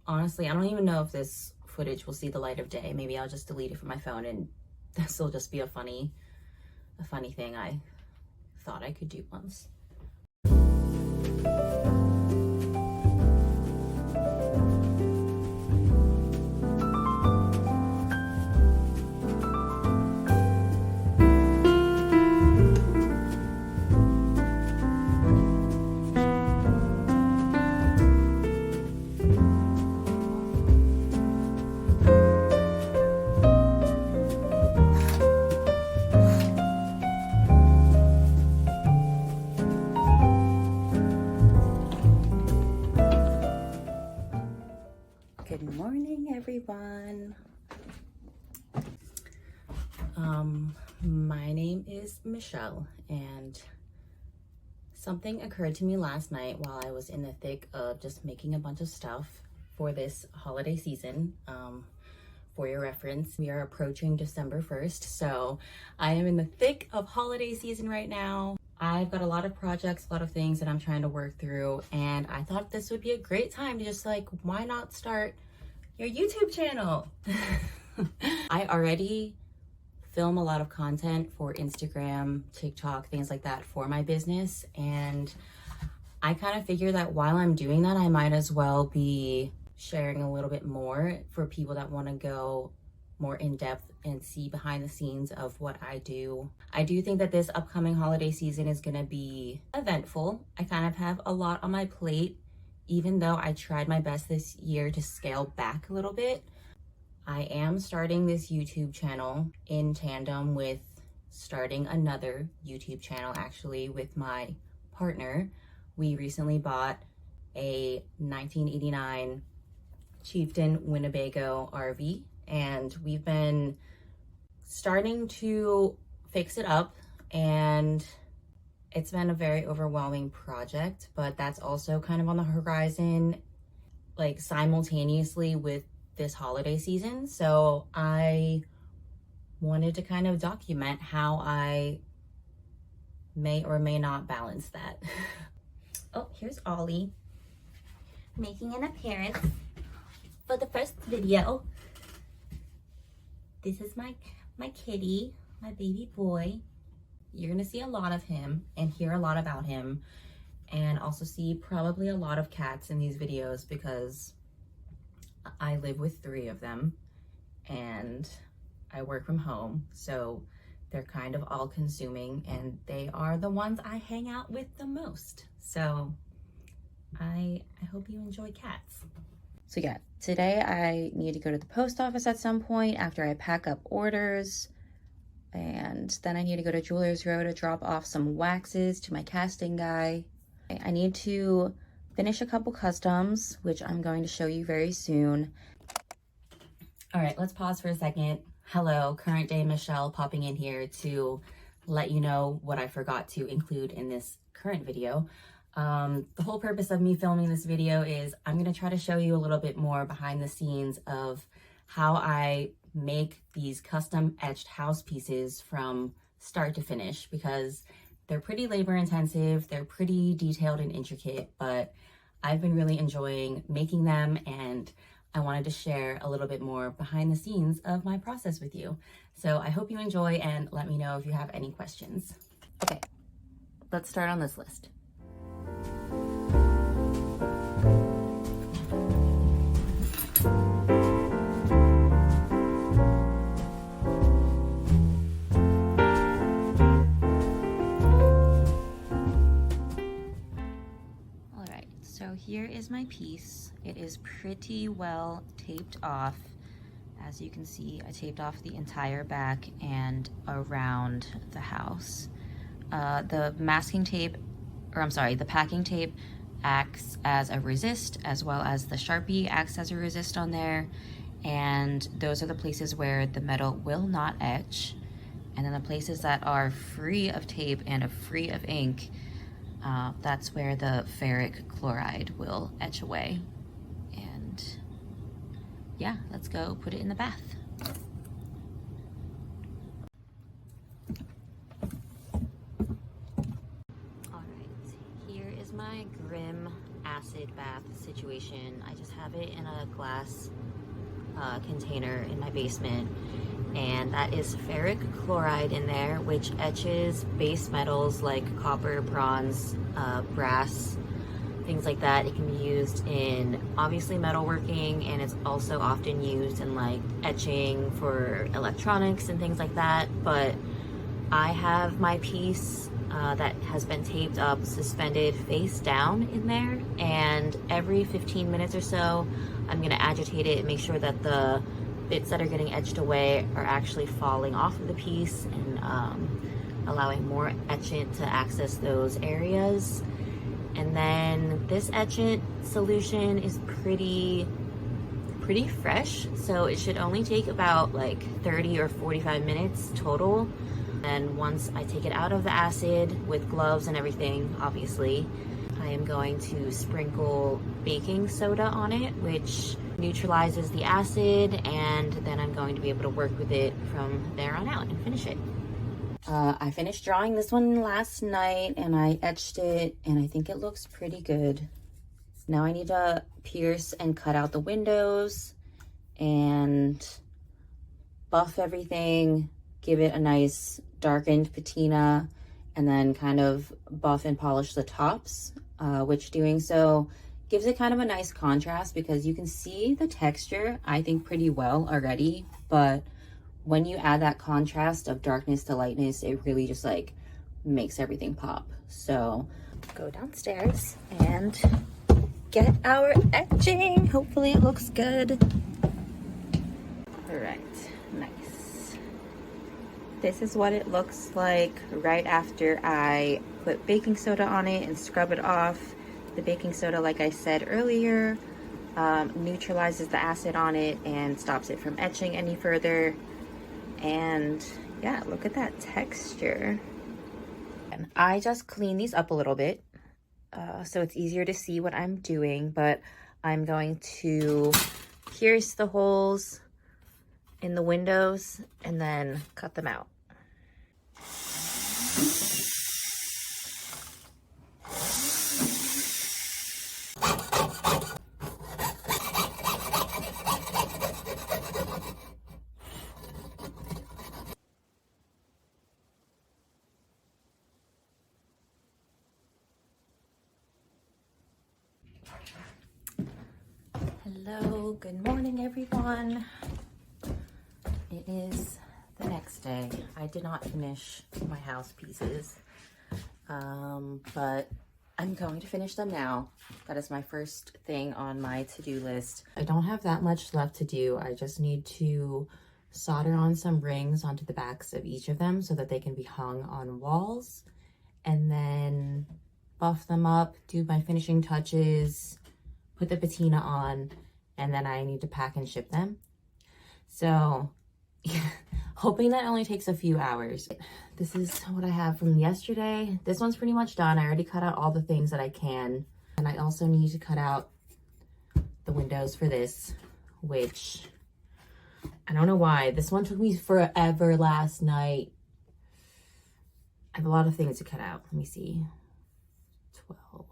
honestly, I don't even know if this footage will see the light of day. Maybe I'll just delete it from my phone and this will just be a funny thing I thought I could do once. Good morning, everyone. My name is Michelle, and something occurred to me last night while I was in the thick of just making a bunch of stuff for this holiday season. For your reference, we are approaching December 1st, so I am in the thick of holiday season right now. I've got a lot of projects, a lot of things that I'm trying to work through, and I thought this would be a great time to just why not start your YouTube channel? I already film a lot of content for Instagram, TikTok, things like that for my business, and I kind of figure that while I'm doing that, I might as well be sharing a little bit more for people that want to go more in depth and see behind the scenes of what I do. I do think that this upcoming holiday season is going to be eventful. I kind of have a lot on my plate, even though I tried my best this year to scale back a little bit. I am starting this YouTube channel in tandem with starting another YouTube channel, actually, with my partner. We recently bought a 1989 Chieftain Winnebago RV, and we've been starting to fix it up, and it's been a very overwhelming project, but that's also kind of on the horizon, simultaneously with this holiday season. So I wanted to kind of document how I may or may not balance that. Oh, here's Ollie making an appearance for the first video. This is my kitty, my baby boy. You're gonna see a lot of him and hear a lot about him, and also see probably a lot of cats in these videos because I live with 3 of them and I work from home, so they're kind of all consuming, and they are the ones I hang out with the most. So I hope you enjoy cats. So yeah, today I need to go to the post office at some point after I pack up orders, and then I need to go to Jewelers Row to drop off some waxes to my casting guy. I need to finish a couple customs, which I'm going to show you very soon. All right, let's pause for a second. Hello, current day Michelle popping in here to let you know what I forgot to include in this current video. The whole purpose of me filming this video is I'm gonna try to show you a little bit more behind the scenes of how I make these custom etched house pieces from start to finish, because they're pretty labor intensive, they're pretty detailed and intricate, but I've been really enjoying making them, and I wanted to share a little bit more behind the scenes of my process with you. So I hope you enjoy, and let me know if you have any questions. Okay, let's start on this list. Here is my piece. It is pretty well taped off. As you can see, I taped off the entire back and around the house. The masking tape, the packing tape acts as a resist, as well as the Sharpie acts as a resist on there. And those are the places where the metal will not etch. And then the places that are free of tape and free of ink, that's where the ferric chloride will etch away. And yeah, let's go put it in the bath. All right, here is my grim acid bath situation. situation. I just have it in a glass container in my basement, and that is ferric chloride in there, which etches base metals like copper, bronze, brass, things like that. It can be used in obviously metalworking, and it's also often used in like etching for electronics and things like that. But I have my piece that has been taped up, suspended face down in there, and every 15 minutes or so I'm going to agitate it and make sure that the bits that are getting etched away are actually falling off of the piece, and allowing more etchant to access those areas. And then this etchant solution is pretty fresh, so it should only take about like 30 or 45 minutes total. And once I take it out of the acid with gloves and everything, obviously, I am going to sprinkle baking soda on it, which neutralizes the acid, and then I'm going to be able to work with it from there on out and finish it. I finished drawing this one last night, and I etched it, and I think it looks pretty good. Now I need to pierce and cut out the windows and buff everything, give it a nice darkened patina, and then kind of buff and polish the tops, which doing so gives it kind of a nice contrast because you can see the texture, I think, pretty well already, but when you add that contrast of darkness to lightness, it really just like makes everything pop. So go downstairs and get our etching. Hopefully it looks good. All right, nice. This is what it looks like right after I put baking soda on it and scrub it off. The baking soda, like I said earlier, neutralizes the acid on it and stops it from etching any further. And yeah, look at that texture. And I just clean these up a little bit so it's easier to see what I'm doing, but I'm going to pierce the holes in the windows and then cut them out. Hello, good morning everyone. It is the next day. I did not finish my house pieces, but I'm going to finish them now. That is my first thing on my to-do list. I don't have that much left to do. I just need to solder on some rings onto the backs of each of them so that they can be hung on walls, and then buff them up, do my finishing touches, put the patina on, and then I need to pack and ship them. So hoping that only takes a few hours. This is what I have from yesterday. This one's pretty much done. I already cut out all the things that I can. And I also need to cut out the windows for this, which I don't know why. This one took me forever last night. I have a lot of things to cut out. Let me see. 12.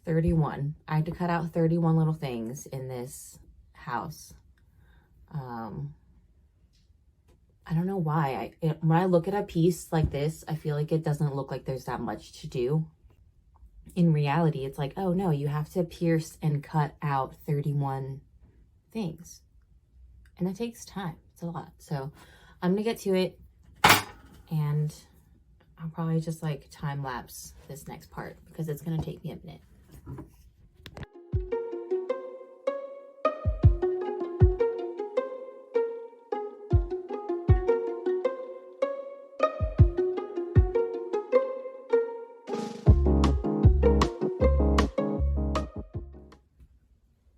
31. I had to cut out 31 little things in this house. I don't know why. When I look at a piece like this, I feel like it doesn't look like there's that much to do. In reality, it's like, oh no, you have to pierce and cut out 31 things. And that takes time. It's a lot. So I'm gonna get to it, and I'll probably just like time lapse this next part because it's gonna take me a minute.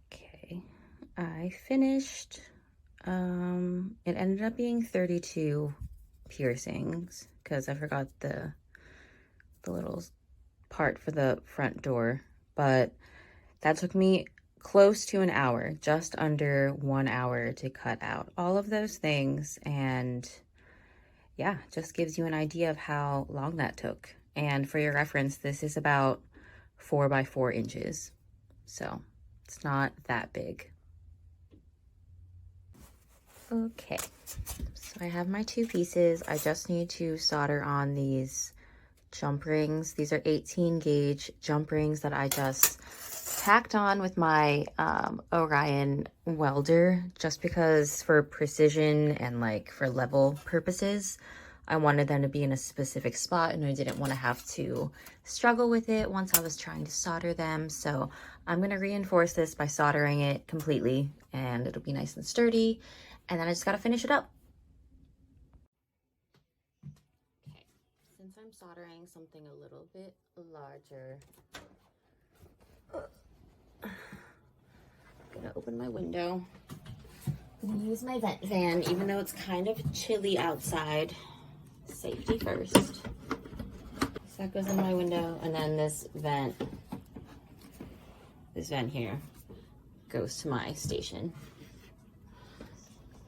Okay, I finished. It ended up being 32 piercings because I forgot the little part for the front door. But that took me close to an hour, just under 1 hour to cut out all of those things. And yeah, just gives you an idea of how long that took. And for your reference, this is about 4 by 4 inches. So it's not that big. Okay, so I have my 2 pieces. I just need to solder on these jump rings. These are 18 gauge jump rings that I just tacked on with my Orion welder, just because for precision and like for level purposes, I wanted them to be in a specific spot and I didn't want to have to struggle with it once I was trying to solder them. So I'm going to reinforce this by soldering it completely and it'll be nice and sturdy. And then I just got to finish it up. Okay, since I'm soldering something a little bit larger, I'm gonna open my window. I'm gonna use my vent fan, even though it's kind of chilly outside. Safety first. So that goes in my window, and then this vent here goes to my station.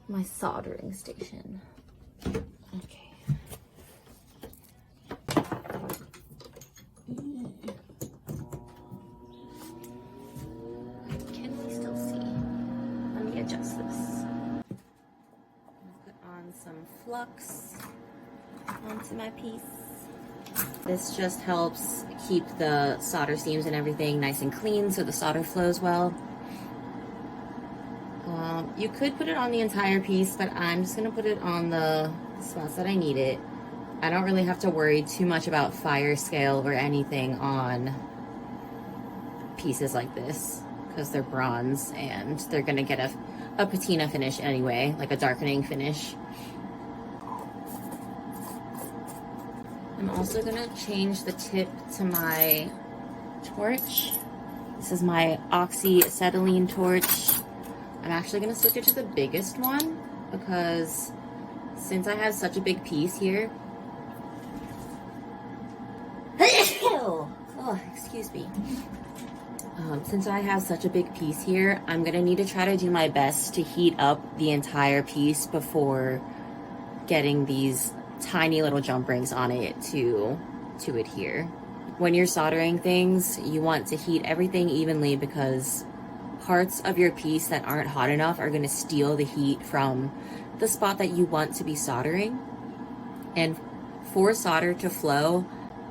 My soldering station. Okay. Can we still see? Let me adjust this. I'm gonna put on some flux onto my piece. This just helps keep the solder seams and everything nice and clean so the solder flows well. You could put it on the entire piece, but I'm just gonna put it on the spots that I need it. I don't really have to worry too much about fire scale or anything on pieces like this because they're bronze and they're gonna get a patina finish anyway, like a darkening finish. I'm also gonna change the tip to my torch. This is my oxyacetylene torch. I'm actually gonna switch it to the biggest one because since I have such a big piece here, oh, excuse me. Since I have such a big piece here, I'm gonna need to try to do my best to heat up the entire piece before getting these tiny little jump rings on it to adhere. When you're soldering things, you want to heat everything evenly because parts of your piece that aren't hot enough are going to steal the heat from the spot that you want to be soldering. And for solder to flow,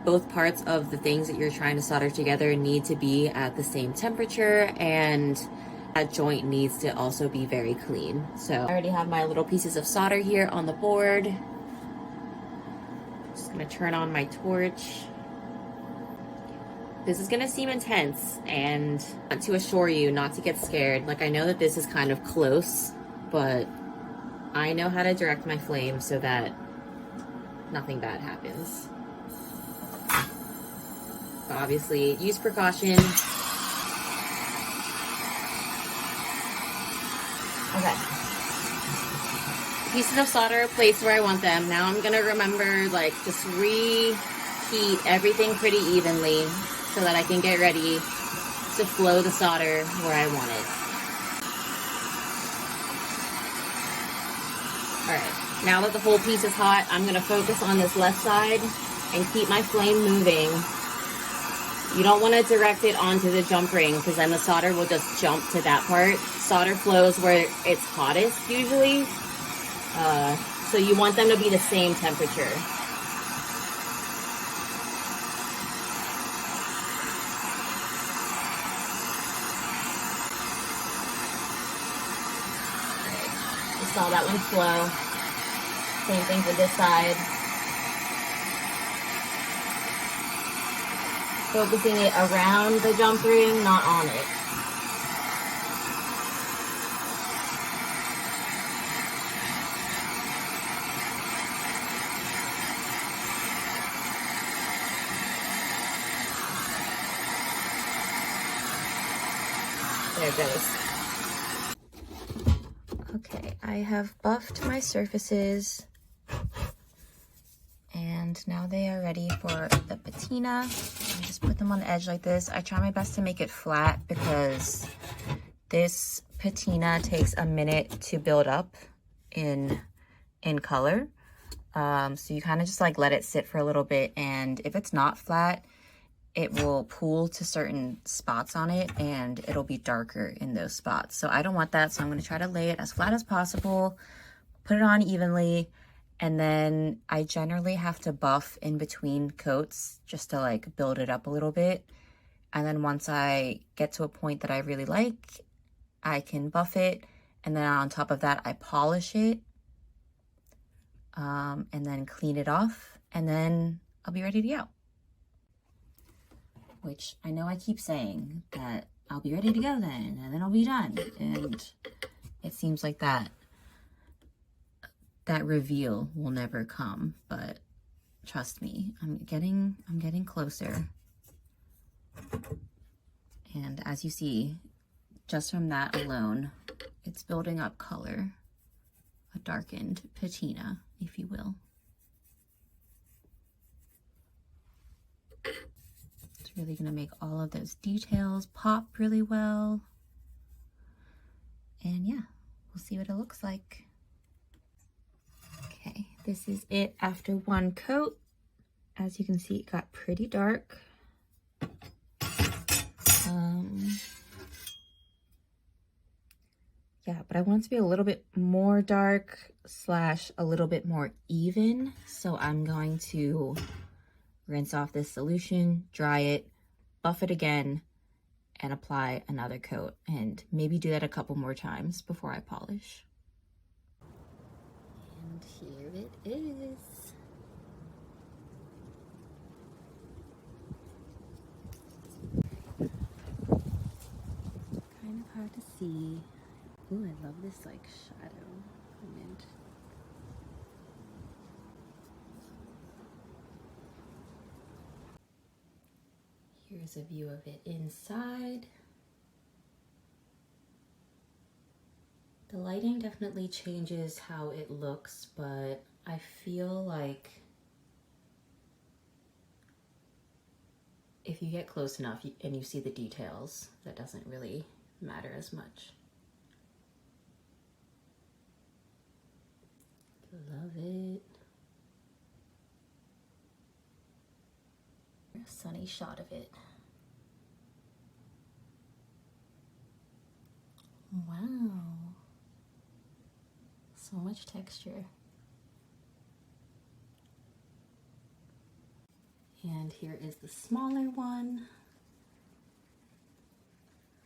both parts of the things that you're trying to solder together need to be at the same temperature, and that joint needs to also be very clean. So I already have my little pieces of solder here on the board. Just gonna turn on my torch. This is gonna seem intense, and I want to assure you not to get scared. Like, I know that this is kind of close, but I know how to direct my flame so that nothing bad happens. So obviously, use precaution. Okay. Pieces of solder are placed where I want them. Now I'm gonna remember, like, just reheat everything pretty evenly so that I can get ready to flow the solder where I want it. All right, now that the whole piece is hot, I'm gonna focus on this left side and keep my flame moving. You don't wanna direct it onto the jump ring because then the solder will just jump to that part. Solder flows where it's hottest usually. So you want them to be the same temperature. Saw that one flow. Same thing for this side. Focusing it around the jump ring, not on it. There it goes. Okay, I have buffed my surfaces and now they are ready for the patina. I just put them on the edge like this. I try my best to make it flat because this patina takes a minute to build up in color. So you kind of just like let it sit for a little bit, and if it's not flat, it will pool to certain spots on it and it'll be darker in those spots. So I don't want that, so I'm going to try to lay it as flat as possible, put it on evenly, and then I generally have to buff in between coats just to like build it up a little bit. And then once I get to a point that I really like, I can buff it, and then on top of that I polish it, and then clean it off, and then I'll be ready to go. Which I know I keep saying that I'll be ready to go then, and then I'll be done. And it seems like that reveal will never come, but trust me, I'm getting closer. And as you see, just from that alone, it's building up color, a darkened patina, if you will. Really gonna make all of those details pop really well. And yeah, we'll see what it looks like. Okay, this is it after one coat. As you can see, it got pretty dark. Yeah, but I want it to be a little bit more dark / a little bit more even. So I'm going to rinse off this solution, dry it, buff it again, and apply another coat, and maybe do that a couple more times before I polish. And here it is. Kind of hard to see. Ooh, I love this like shadow mint. Here's a view of it inside. The lighting definitely changes how it looks, but I feel like if you get close enough and you see the details, that doesn't really matter as much. Love it. A sunny shot of it. Wow. So much texture. And here is the smaller one.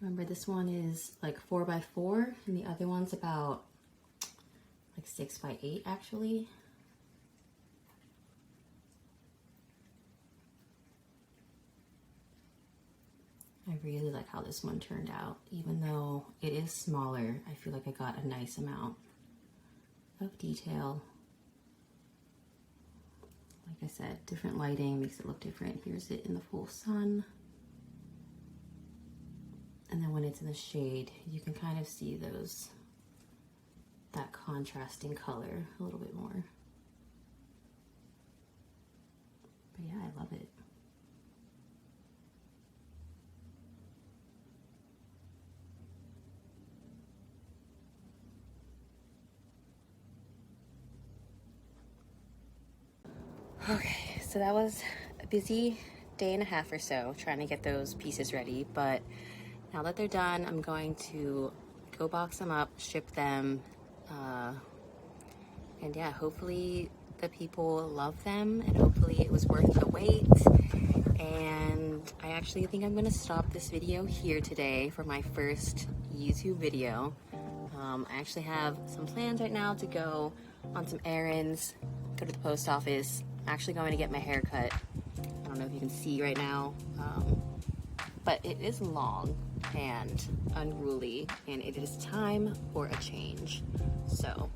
Remember, this one is like 4x4 and the other one's about like 6x8 actually. I really like how this one turned out. Even though it is smaller, I feel like I got a nice amount of detail. Like I said, different lighting makes it look different. Here's it in the full sun. And then when it's in the shade, you can kind of see that contrasting color a little bit more. But yeah, I love it. Okay, so that was a busy day and a half or so trying to get those pieces ready, but now that they're done, I'm going to go box them up, ship them, and yeah, hopefully the people love them, and hopefully it was worth the wait. And I actually think I'm gonna stop this video here today for my first YouTube video. I actually have some plans right now to go on some errands, go to the post office. I'm actually going to get my hair cut. I don't know if you can see right now, but it is long and unruly, and it is time for a change. So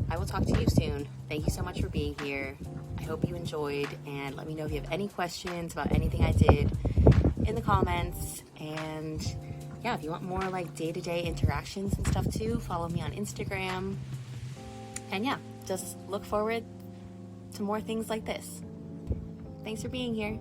I will talk to you soon. Thank you so much for being here. I hope you enjoyed, and let me know if you have any questions about anything I did in the comments. And yeah, if you want more like day-to-day interactions and stuff too, follow me on Instagram. And yeah, just look forward to more things like this. Thanks for being here.